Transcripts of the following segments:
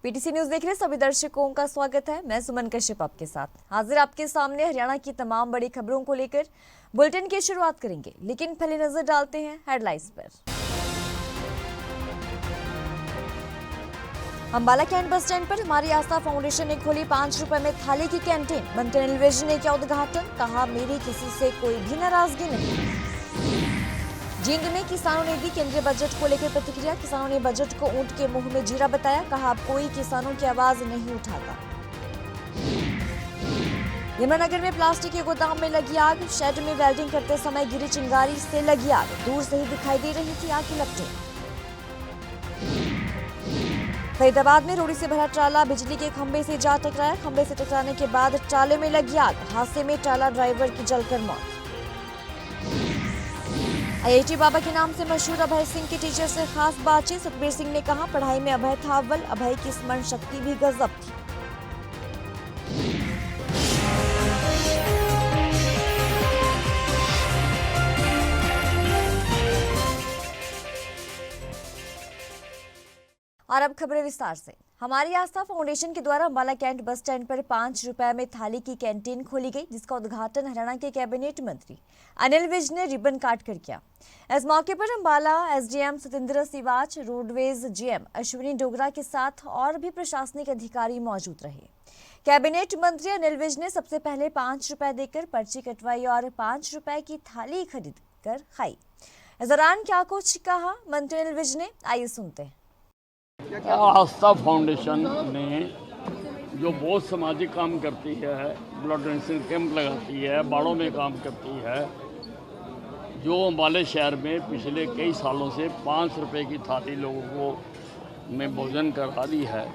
PTC news देख रहे सभी दर्शकों का स्वागत है। मैं सुमन कश्यप आपके साथ हाजिर आपके सामने हरियाणा की तमाम बड़ी खबरों को लेकर बुलेटिन की शुरुआत करेंगे, लेकिन पहले नजर डालते हैं हेडलाइंस पर। अंबाला कैंट बस स्टैंड पर हमारी आस्था फाउंडेशन ने खोली 5 रुपए में थाली की कैंटीन। मंत्री अनिल विज ने किया उद्घाटन, कहा मेरी किसी से कोई भी नाराजगी नहीं। जींद में किसानों ने दी केंद्रीय बजट को लेकर प्रतिक्रिया। किसानों ने बजट को ऊंट के मुंह में जीरा बताया, कहा अब कोई किसानों की आवाज नहीं उठाता। यमुनानगर में प्लास्टिक के गोदाम में लगी आग, शेड में वेल्डिंग करते समय गिरी चिंगारी से लगी आग, दूर से ही दिखाई दे रही थी आग की लपटें। फरीदाबाद में रोड़ी से भरा ट्राला बिजली के खंभे से जा टकराया, खंभे से टकराने के बाद ट्राले में लगी आग, हादसे में ट्राला ड्राइवर की जलकर मौत। आईआईटी बाबा के नाम से मशहूर अभय सिंह के टीचर से खास बातचीत। सतबीर सिंह ने कहा पढ़ाई में अभय था अव्वल, अभय की स्मरण शक्ति भी गजब थी। और अब खबरें विस्तार से। हमारी आस्था फाउंडेशन के द्वारा अंबाला कैंट बस स्टैंड पर 5 रुपए में थाली की कैंटीन खोली गई, जिसका उद्घाटन हरियाणा के कैबिनेट मंत्री अनिल विज ने रिबन काट कर किया। इस मौके पर Ambala SDM Satendra Siwach, roadways GM Ashwini Dogra के साथ और भी प्रशासनिक अधिकारी मौजूद रहे। कैबिनेट मंत्री अनिल विज ने सबसे पहले 5 रुपए देकर पर्ची कटवाई और 5 रुपए की थाली खरीद कर खाई। इस दौरान क्या कुछ कहा मंत्री अनिल विज ने, आइए सुनते हैं। आस्था फाउंडेशन ने जो बहुत सामाजिक काम करती है, ब्लड डोनेशन कैंप लगाती है, बाड़ों में काम करती है, जो अंबाले शहर में पिछले कई सालों से 5 रुपए की थाली लोगों को में भोजन करा दी है,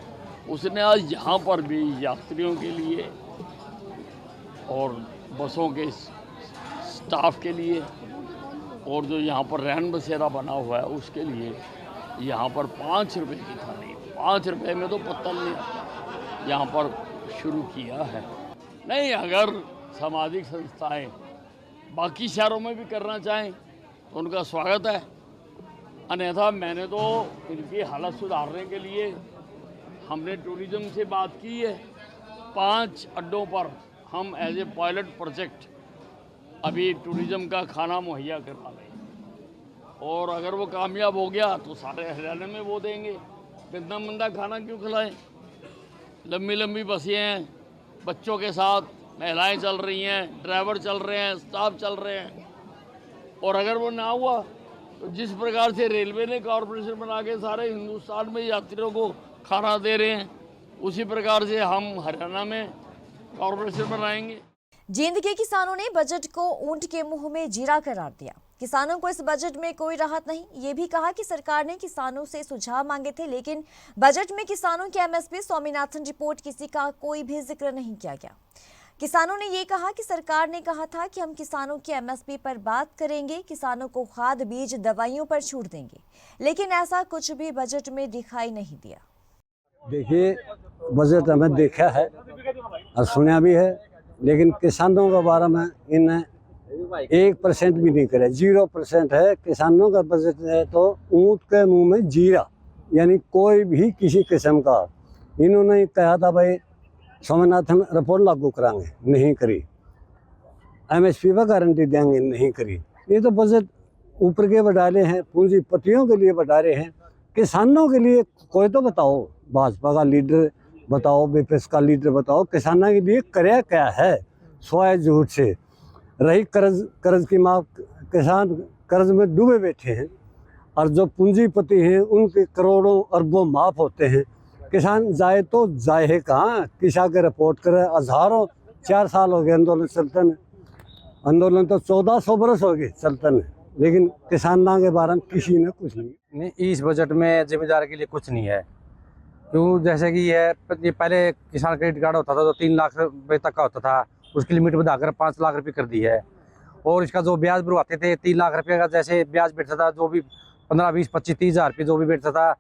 उसने आज यहाँ पर भी यात्रियों के लिए और बसों के स्टाफ के लिए और जो यहाँ पर रहन बसेरा बना हुआ है उसके लिए यहाँ पर 5 रुपए की थाली, 5 रुपए में तो पत्तल नहीं यहाँ पर शुरू किया है। नहीं, अगर सामाजिक संस्थाएं बाकी शहरों में भी करना चाहें तो उनका स्वागत है, अन्यथा मैंने तो इनकी हालत सुधारने के लिए हमने टूरिज़्म से बात की है। 5 अड्डों पर हम एज ए पायलट प्रोजेक्ट अभी टूरिज़्म का खाना मुहैया करवा रहे हैं, और अगर वो कामयाब हो गया तो सारे हरियाणा में वो देंगे। इतना मंदा खाना क्यों खिलाएं? लंबी लंबी बसें हैं, बच्चों के साथ महिलाएं चल रही हैं, ड्राइवर चल रहे हैं, स्टाफ चल रहे हैं, और अगर वो ना हुआ तो जिस प्रकार से रेलवे ने कॉरपोरेशन बना के सारे हिंदुस्तान में यात्रियों को खाना दे रहे हैं, उसी प्रकार से हम हरियाणा में कॉरपोरेशन बनाएंगे। जींद के किसानों ने बजट को ऊंट के मुंह में जीरा करार दिया। किसानों को इस बजट में कोई राहत नहीं, ये भी कहा कि सरकार ने किसानों से सुझाव मांगे थे, लेकिन बजट में किसानों की एमएसपी स्वामीनाथन रिपोर्ट किसी का कोई भी जिक्र नहीं किया गया। किसानों ने ये कहा कि सरकार ने कहा था कि हम किसानों की एमएसपी पर बात करेंगे, किसानों को खाद बीज दवाइयों पर छूट देंगे, लेकिन ऐसा कुछ भी बजट में दिखाई नहीं दिया। देखिए, बजट हमें देखा है और सुना भी है, लेकिन किसानों के बारे में इन्हें 1% भी नहीं करे, 0% है। किसानों का बजट है तो ऊंट के मुंह में जीरा, यानी कोई भी किसी किस्म का। इन्होंने कहा था भाई स्वामीनाथन रिपोर्ट लागू कराएंगे, नहीं करी। एमएसपी पर गारंटी देंगे, नहीं करी। ये तो बजट ऊपर के बढ़ाने हैं, पूंजीपतियों के लिए बढ़ा रहे हैं। किसानों के लिए कोई तो बताओ, भाजपा का लीडर बताओ, बीपीएस का लीडर बताओ, किसानों के लिए कराया क्या है? स्वाय झूठ से रही कर्ज की माफ, किसान कर्ज में डूबे बैठे हैं, और जो पूंजीपति हैं उनके करोड़ों अरबों माफ होते हैं। किसान जाए तो जाए कहाँ? किसा के रिपोर्ट करे, हजारों 4 साल हो गए आंदोलन चलते, आंदोलन तो 1400 बरस हो गए चलते, लेकिन किसानों के बारे में किसी ने कुछ नहीं। इस बजट में जिम्मेदार के लिए कुछ नहीं है, क्यों? जैसे कि ये पहले किसान क्रेडिट कार्ड होता था तो 3 लाख रुपए तक का होता था, उसकी लिमिट बढ़ाकर 5 लाख रुपए कर दी है। और इसका जो ब्याज भरवाते थे 3 लाख रुपए का जैसे ब्याज बैठता था, जो भी 15, 20, 25, 30 हज़ार रुपये जो भी बैठता था,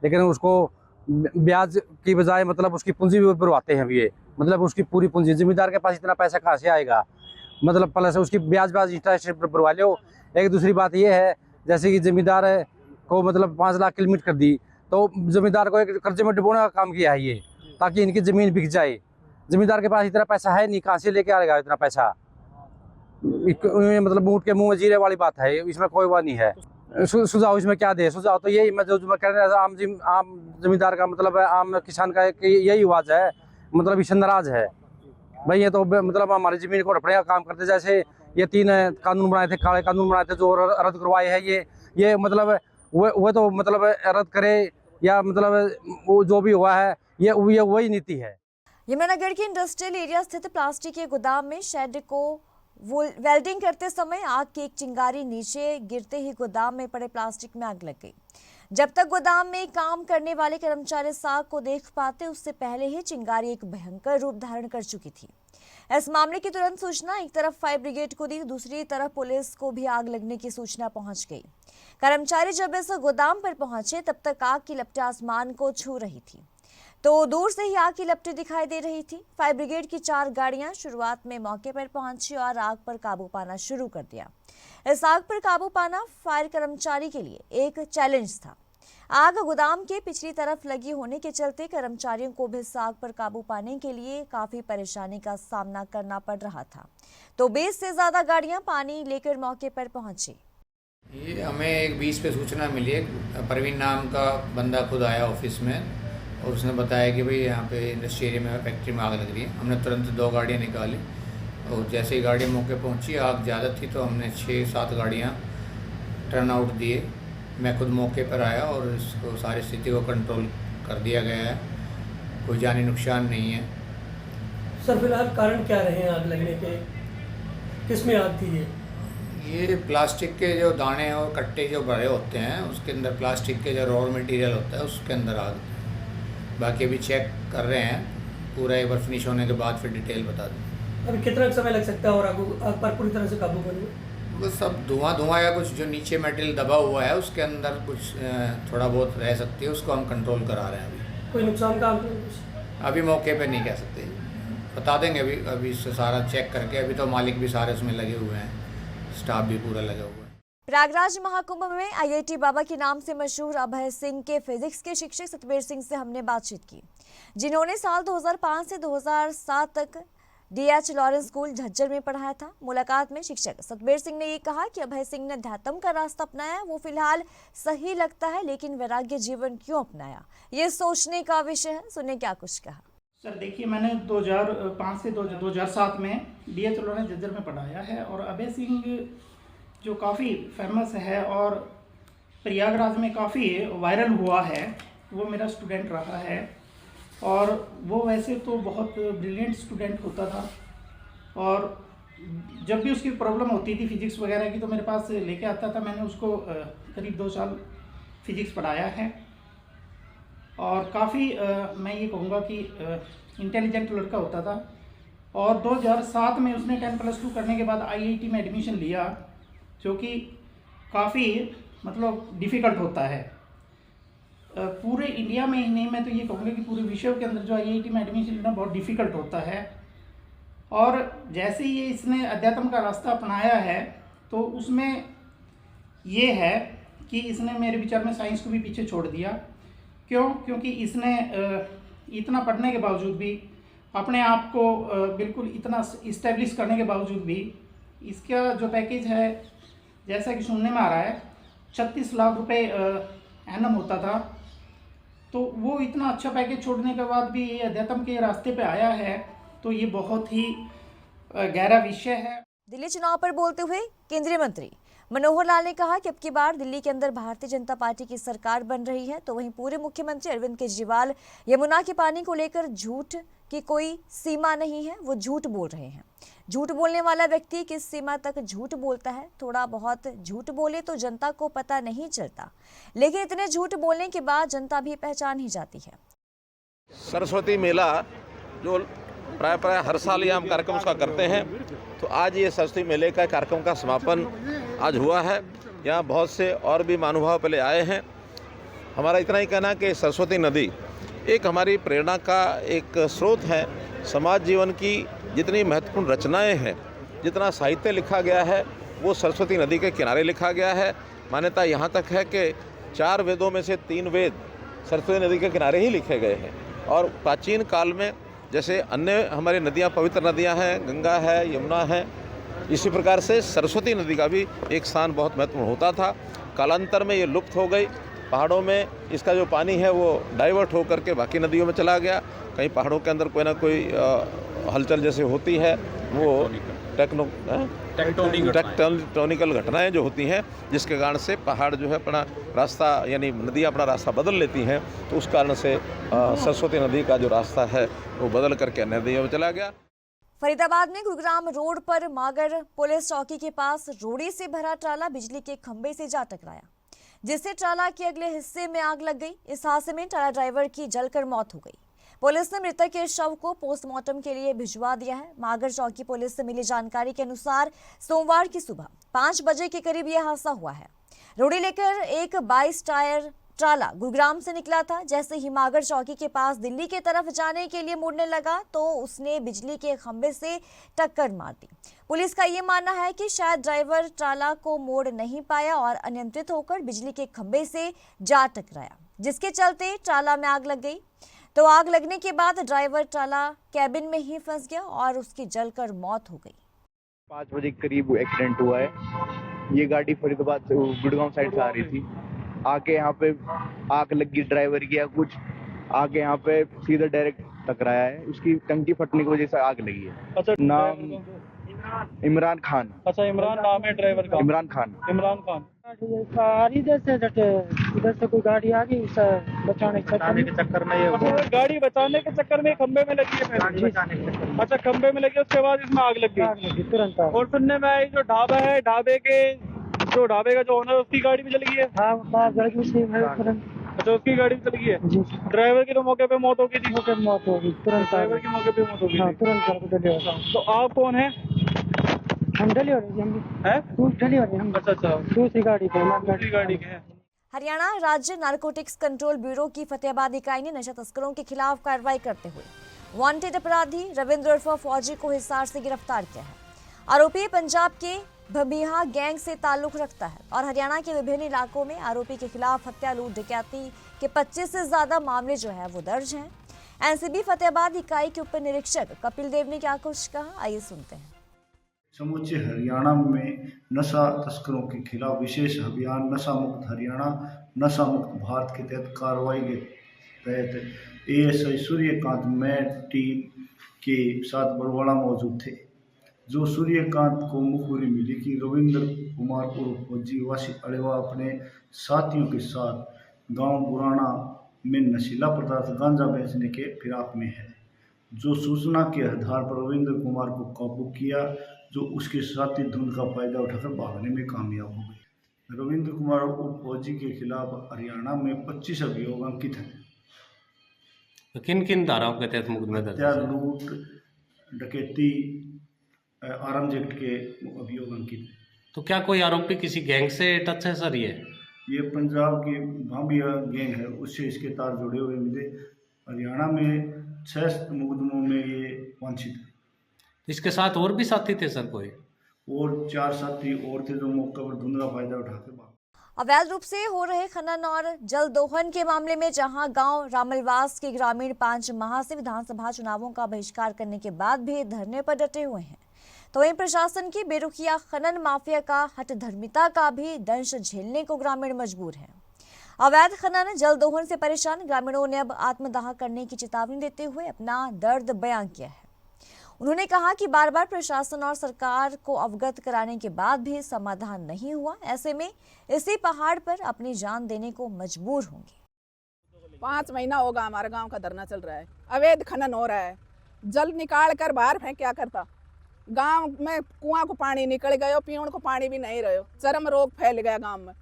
लेकिन उसको ब्याज की बजाय मतलब उसकी पूंजी भी भरवाते हैं ये, मतलब उसकी पूरी पूंजी। जिम्मेदार के पास इतना पैसा कहाँ से आएगा? मतलब प्लस उसकी ब्याज इंटरेस्ट भरवा लो। एक दूसरी बात ये है, जैसे कि जिम्मेदार को मतलब 5 लाख की लिमिट कर दी, तो जमींदार को एक कर्जे में डुबोने का काम किया है ये, ताकि इनकी ज़मीन बिक जाए। जमींदार के पास इतना पैसा है नहीं, कहाँ से लेके आएगा इतना पैसा। मतलब ऊँट के मुंह में जीरे वाली बात है, इसमें कोई बात नहीं है। सुझाव इसमें क्या दे? सुझाव तो यही मैं जो मैं कह रहा आम जमींदार का मतलब है, आम किसान का यही आवाज़ है, मतलब इससे नाराज है भाई। ये तो मतलब हमारी ज़मीन को हड़पने का काम करते, जैसे ये 3 कानून बनाए थे, काले कानून बनाए थे जो रद्द करवाए हैं। ये मतलब वो तो मतलब रद्द करे या मतलब वो जो भी हुआ है ये वही नीति है। यमुनागढ़ के इंडस्ट्रियल एरिया स्थित प्लास्टिक के गोदाम में शेड को वेल्डिंग करते समय आग की एक चिंगारी नीचे गिरते ही गोदाम में पड़े प्लास्टिक में आग लग गई। जब तक गोदाम में काम करने वाले कर्मचारी इस आग को देख पाते, उससे पहले ही चिंगारी एक भयंकर रूप धारण कर चुकी थी। इस मामले की तुरंत सूचना एक तरफ फायर ब्रिगेड को दी, दूसरी तरफ पुलिस को भी आग लगने की सूचना पहुंच गई। कर्मचारी जब इस गोदाम पर पहुंचे तब तक आग की लपटें आसमान को छू रही थी, तो दूर से ही आग की लपटें दिखाई दे रही थी। फायर ब्रिगेड की 4 गाड़ियां शुरुआत में मौके पर पहुंची और आग पर काबू पाना शुरू कर दिया। इस आग पर काबू पाना फायर कर्मचारी के लिए एक चैलेंज था। आग गोदाम के पिछली तरफ लगी होने के चलते कर्मचारियों को भी इस आग पर काबू पाने के लिए काफी परेशानी का सामना करना पड़ रहा था, तो 20 से ज्यादा गाड़ियां पानी लेकर मौके पर पहुंची। ये हमें एक 20 पे सूचना मिली है, परवीन नाम का बंदा खुद आया ऑफिस में और उसने बताया कि भाई यहाँ पे इंडस्ट्री एरिया में फैक्ट्री में आग लग रही है। हमने तुरंत 2 गाड़ियाँ निकाली और जैसे ही गाड़ी मौके पहुँची, आग ज़्यादा थी तो हमने 6-7 गाड़ियाँ टर्न आउट दिए। मैं खुद मौके पर आया और इसको सारी स्थिति को कंट्रोल कर दिया गया है, कोई जानी नुकसान नहीं है। सर फिलहाल कारण क्या रहे हैं आग लगने के, किस में आग थी ये प्लास्टिक के जो दाने और कट्टे जो भरे होते हैं उसके अंदर प्लास्टिक के जो रॉ मटेरियल होता है उसके अंदर आग। बाकी अभी चेक कर रहे हैं, पूरा एक बार फिनिश होने के बाद फिर डिटेल बता दूँ। अभी कितना समय लग सकता है और आग पर पूरी तरह से काबू पाने में? बस सब धुआं या कुछ जो नीचे मेटेरियल दबा हुआ है उसके अंदर कुछ थोड़ा बहुत रह सकती है, उसको हम कंट्रोल करा रहे हैं। अभी कोई नुकसान का अभी मौके पे नहीं कह सकते, बता देंगे अभी इससे सारा चेक करके। अभी तो मालिक भी सारे उसमें लगे हुए हैं, स्टाफ भी पूरा लगा हुआ है। प्रयागराज महाकुंभ में आईआईटी बाबा के नाम से मशहूर अभय सिंह के फिजिक्स के शिक्षक सतबीर सिंह से हमने बातचीत की, जिन्होंने साल 2005 से 2007 तक डीएच लॉरेंस स्कूल झज्जर में पढ़ाया था। मुलाकात में शिक्षक सतबीर सिंह ने ये कहा कि अभय सिंह ने अध्यात्म का रास्ता अपनाया, वो फिलहाल सही लगता है, लेकिन वैराग्य जीवन क्यों अपनाया, ये सोचने का विषय है। सुने क्या कुछ कहा। सर देखिए, मैंने 2005 से 2007 में डीएच लॉरेंस झज्जर में पढ़ाया है और अभय सिंह जो काफ़ी फेमस है और प्रयागराज में काफ़ी वायरल हुआ है, वो मेरा स्टूडेंट रहा है। और वो वैसे तो बहुत ब्रिलियंट स्टूडेंट होता था और जब भी उसकी प्रॉब्लम होती थी फिजिक्स वगैरह की तो मेरे पास लेके आता था। मैंने उसको करीब 2 साल फिजिक्स पढ़ाया है और काफ़ी मैं ये कहूँगा कि इंटेलिजेंट लड़का होता था। और 2007 में उसने 10+2 करने के बाद आईआईटी में एडमिशन लिया, जो कि काफ़ी मतलब डिफ़िकल्ट होता है। पूरे इंडिया में ही नहीं, मैं तो ये कहूँगा कि पूरे विश्व के अंदर जो आईआईटी में एडमिशन लेना बहुत डिफ़िकल्ट होता है। और जैसे ही इसने अध्यात्म का रास्ता अपनाया है तो उसमें ये है कि इसने मेरे विचार में साइंस को भी पीछे छोड़ दिया। क्यों? क्योंकि इसने इतना पढ़ने के बावजूद भी, अपने आप को बिल्कुल इतना इस्टेब्लिश करने के बावजूद भी, इसका जो पैकेज है जैसा कि सुनने में आ रहा है 36 लाख रुपए एनम होता था, तो वो इतना अच्छा पैकेज छोड़ने के बाद भी ये अध्यात्म के रास्ते पे आया है, तो ये बहुत ही गहरा विषय है। दिल्ली चुनाव पर बोलते हुए केंद्रीय मंत्री मनोहर लाल ने कहा कि अब की बार दिल्ली के अंदर भारतीय जनता पार्टी की सरकार बन रही है, तो वहीं पूर्व मुख्यमंत्री अरविंद केजरीवाल यमुना के पानी को लेकर झूठ की कोई सीमा नहीं है, वो झूठ बोल रहे हैं। झूठ बोलने वाला व्यक्ति किस सीमा तक झूठ बोलता है, थोड़ा बहुत झूठ बोले तो जनता को पता नहीं चलता, लेकिन इतने झूठ बोलने के बाद जनता भी पहचान ही जाती है। सरस्वती मेला जो प्राय हर साल ये हम कार्यक्रम उसका करते हैं, तो आज ये सरस्वती मेले का कार्यक्रम का समापन आज हुआ है। यहाँ बहुत से और भी महानुभाव पहले आए हैं। हमारा इतना ही कहना कि सरस्वती नदी एक हमारी प्रेरणा का एक स्रोत है। समाज जीवन की जितनी महत्वपूर्ण रचनाएं हैं, जितना साहित्य लिखा गया है, वो सरस्वती नदी के किनारे लिखा गया है। मान्यता यहाँ तक है कि 4 वेदों में से 3 वेद सरस्वती नदी के किनारे ही लिखे गए हैं। और प्राचीन काल में जैसे अन्य हमारी नदियाँ, पवित्र नदियाँ हैं, गंगा है, यमुना है, इसी प्रकार से सरस्वती नदी का भी एक स्थान बहुत महत्वपूर्ण होता था। कालांतर में ये लुप्त हो गई। पहाड़ों में इसका जो पानी है वो डाइवर्ट होकर के बाकी नदियों में चला गया। कहीं पहाड़ों के अंदर कोई ना कोई हलचल जैसे होती है, वो टेक्टोनिकल घटनाएं जो होती हैं, जिसके कारण से पहाड़ जो है अपना रास्ता, यानी नदियाँ अपना रास्ता बदल लेती हैं, तो उस कारण से सरस्वती नदी का जो रास्ता है वो बदल करके अन्य नदियों में चला गया। फरीदाबाद में गुरुग्राम रोड पर मागर पुलिस चौकी के पास रोड़ी से भरा ट्राला बिजली के खंभे से जा टकराया, जिससे ट्राला के अगले हिस्से में आग लग गई। इस हादसे में ट्राला ड्राइवर की जलकर मौत हो गई। पुलिस ने मृतक के शव को पोस्टमार्टम के लिए भिजवा दिया है। मागर चौकी पुलिस से मिली जानकारी के अनुसार सोमवार की सुबह 5 बजे के करीब यह हादसा हुआ है। रोड़ी लेकर एक 22 टायर ट्राला गुरुग्राम से निकला था। जैसे ही मागर चौकी के पास दिल्ली की तरफ जाने के लिए मुड़ने लगा तो उसने बिजली के खंभे से टक्कर मार दी। पुलिस का ये मानना है कि शायद ड्राइवर ट्राला को मोड़ नहीं पाया और अनियंत्रित होकर बिजली के खंभे से जा टकराया, जिसके चलते ट्राला में आग लग गई। तो आग लगने के बाद ड्राइवर ट्राला कैबिन में ही फंस गया और उसकी जलकर मौत हो गई। 5 बजे के करीब एक्सीडेंट हुआ है। ये गाड़ी फरीदाबाद से गुड़गांव साइड से आ रही थी। आके यहाँ पे आग लगी ड्राइवर की, कुछ आके यहाँ पे सीधा डायरेक्ट टकराया है। उसकी टंकी फटने की वजह से आग लगी है। अच्छा, नाम इमरान खान। अच्छा, इमरान नाम है ड्राइवर का? इमरान खान। इमरान खान। इधर से कोई गाड़ी आ गई, उसे बचाने के चक्कर में ये गाड़ी बचाने के चक्कर में खंबे में लगी है। अच्छा, खंबे में लगी, उसके बाद इसमें आग लग गई तुरंत। और सुनने में आई जो ढाबा है, ढाबे का जो ओनर, उसकी गाड़ी भी जल गई है। हाँ, जल गई। अच्छा, उसकी गाड़ी भी चल गई है। ड्राइवर की तो मौके पे मौत हो गई थी। मौत हो गई तुरंत। ड्राइवर की मौके पे मौत हो गई। तुरंत। तो आप कौन है? हम डिलीवरी हम। अच्छा, दूसरी गाड़ी के हैं। हरियाणा राज्य नारकोटिक्स कंट्रोल ब्यूरो की फतेहाबाद इकाई ने नशा तस्करों के खिलाफ कार्रवाई करते हुए वांटेड अपराधी रविंद्र उर्फ फौजी को हिसार से गिरफ्तार किया है। आरोपी पंजाब के भबिहा गैंग से ताल्लुक रखता है और हरियाणा के विभिन्न इलाकों में आरोपी के खिलाफ हत्या, लूट, डकैती के 25 से ज्यादा मामले जो है वो दर्ज हैं। एनसीबी फतेहाबाद इकाई के उप निरीक्षक कपिल देव ने क्या कुछ कहा, आइए सुनते हैं। समूचे हरियाणा में नशा तस्करों के खिलाफ विशेष अभियान नशा मुक्त हरियाणा, नशा मुक्त भारत के तहत कार्रवाई के तहत एएसआई सूर्यकांत में टीम के साथ बरवाड़ा मौजूद थे। जो सूर्यकांत को मुखबिरी मिली कि रविंद्र कुमार उर्फ फौजी वासी अड़ेवा अपने साथियों के साथ गांव बुराना में नशीला पदार्थ गांजा बेचने के फिराक में है। जो सूचना के आधार पर रविंद्र कुमार को काबू किया, जो उसके साथी धुंध का फायदा उठाकर भागने में कामयाब हो गए। रविंद्र कुमार उर्फ फौजी के खिलाफ हरियाणा में 25 अभियोग अंकित हैं। तो किन किन धाराओं के तहत मुकदमे दर्ज हत्या, लूट, डकैती, आर्म्स एक्ट के अभियोग अंकित हैं। तो क्या कोई आरोपी किसी गैंग से टच है सर? ये पंजाब की भाबिया गैंग है, उससे इसके तार जुड़े हुए मिले। हरियाणा में 6 मुकदमों में ये वांछित है। इसके साथ और भी साथी थे सर कोई? और 4 साथी और थे जो मौके पर धुंध का फायदा उठाकर भाग। अवैध रूप से हो रहे खनन और जल दोहन के मामले में जहां गांव रामलवास के ग्रामीण 5 माह से विधानसभा चुनावों का बहिष्कार करने के बाद भी धरने पर डटे हुए हैं, तो वहीं प्रशासन की बेरुखिया खनन माफिया का हठधर्मिता का भी दंश झेलने को ग्रामीण मजबूर हैं। अवैध खनन जल दोहन से परेशान ग्रामीणों ने अब आत्मदाह करने की चेतावनी देते हुए अपना दर्द बयां किया है। उन्होंने कहा कि बार बार प्रशासन और सरकार को अवगत कराने के बाद भी समाधान नहीं हुआ। ऐसे में इसी पहाड़ पर अपनी जान देने को मजबूर होंगे। 5 महीना होगा हमारे गांव का धरना चल रहा है। अवैध खनन हो रहा है, जल निकाल कर बाहर फेंक क्या करता। गांव में कुआं को पानी निकल गयो, पीण को पानी भी नहीं रहो। चरम रोग फैल गया गांव में,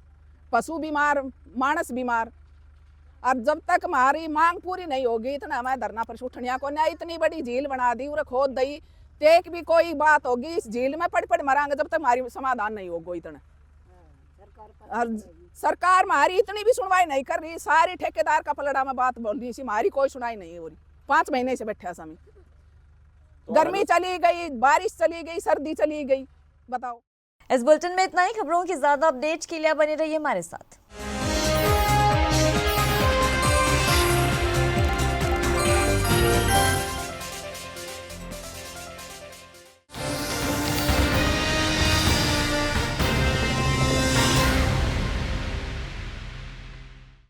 पशु बीमार, मानस बीमार। और जब तक हमारी मांग पूरी नहीं होगी इतना हमारे धरना पर उठनिया को नहीं। इतनी बड़ी झील बना दी और खोद दी, टेक भी कोई बात होगी इस झील में पड़ मरांगे जब तक हमारी समाधान नहीं होगा इतना। और सरकार हमारी इतनी भी सुनवाई नहीं कर रही। सारी ठेकेदार का पलड़ा में बात बोल रही, हमारी कोई सुनाई नहीं हो रही। 5 महीने से बैठे समय, गर्मी चली गई, बारिश चली गई, सर्दी चली गई, बताओ। इस बुलेटिन में इतना ही। खबरों की ज्यादा अपडेट के लिए बने रहिए हमारे साथ। है।